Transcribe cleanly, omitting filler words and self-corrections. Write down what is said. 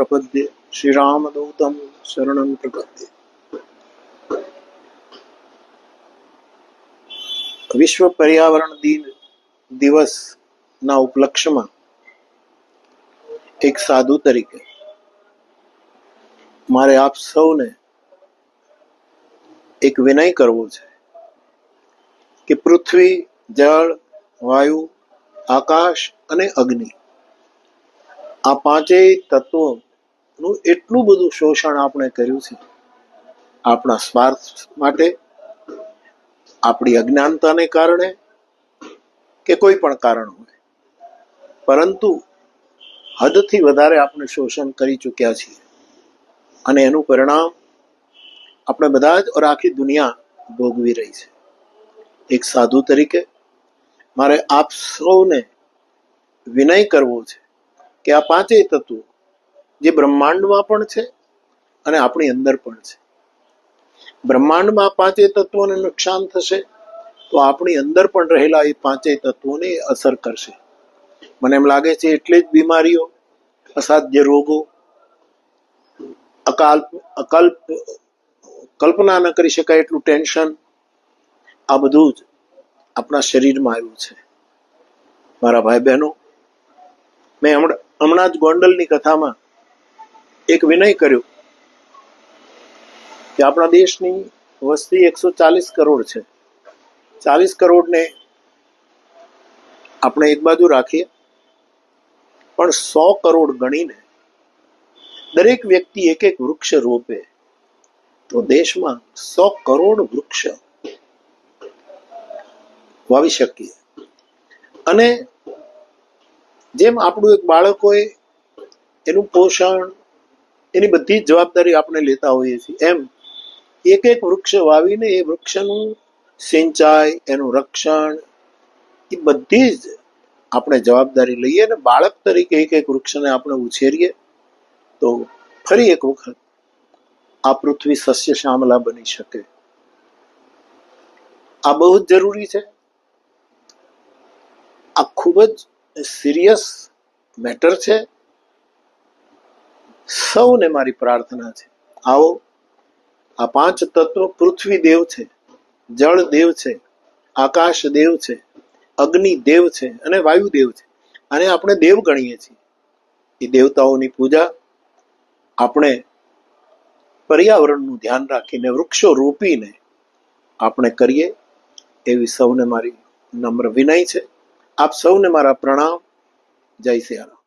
प्रपद्ये श्रीरामदूतं शरणं प्रपद्ये। विश्व पर्यावरण दिवस ना उपलक्ष्य में एक साधु तरीके मारे आप सौने एक विनय करवो छे कि पृथ्वी, जल, वायु, आकाश अने अग्नि आ पांचेय तत्वों एटलुं बधुं शोषण आपणे कर्युं छे आपणा स्वार्थ माटे, आपणी अज्ञानताने कारणे के कोई पण कारण होय, परंतु हदथी वधारे आपणे शोषण करी चूक्या छीए अने एनुं परिणाम આપણે બધા જ और आखी दुनिया भोगवी रही है। एक साधु तरीके मारे आप सौने विनय करवो छे कि आ पांचेय तत्व जे ब्रह्मांडमां पण छे अने आपणी अंदर पण छे। ब्रह्मांडमां पांचेय तत्वोने नुकसान थशे तो आपणी अंदर पण रहेला ए पांचेय तत्वोने असर करशे। मने एम लागे छे एटले ज बीमारीओ, असाध्य रोगो, कल्पना न करी शकाय एटलुं टेन्शन आ बधुं ज अपना शरीर में आव्युं छे। मारा भाई बहनों, मैं हमणां ज गोंडलनी कथामां एक विनय कर्यो कि आपणा देशनी वस्ती 140 करोड़ छे। 40 करोड़ ने आपणे एक बाजू राखीए पण 100 करोड़ गणीने दरेक व्यक्ति एक एक वृक्ष रोपे तो देश में 100 करोड़ वृक्ष वावी शकीए। अने जेम आपणुं एक बाळक होय एनुं पोषण एनी बधी जवाबदारी आपणे लेता होईए छीए एम एक एक वृक्ष वावीने ए वृक्षनुं सिंचाई, एनुं रक्षण ए बधी ज आपणे जवाबदारी लईए ने बाळक तरीके एक एक वृक्षने आपणे उछेरीए तो फरी एक वखत आ पृथ्वी सस्य श्यामला बनी शके। आ बहुत जरूरी है। आ खूब ज सीरियस मैटर है। सौने मारी प्रार्थना है, आओ आ 5 तत्व पृथ्वी देव है, जल देव है, आकाश देव है, अग्नि देव है अने वायु देव है अने आपणे देव गणीए छीए। ए देवताओनी पूजा आपणे पर्यावरणनुं ध्यान राखीने वृक्षो रोपीने आपणे करीए एवी सौने मारी नम्र विनय छे। आप सौने मारा प्रणाम। जय सियाराम।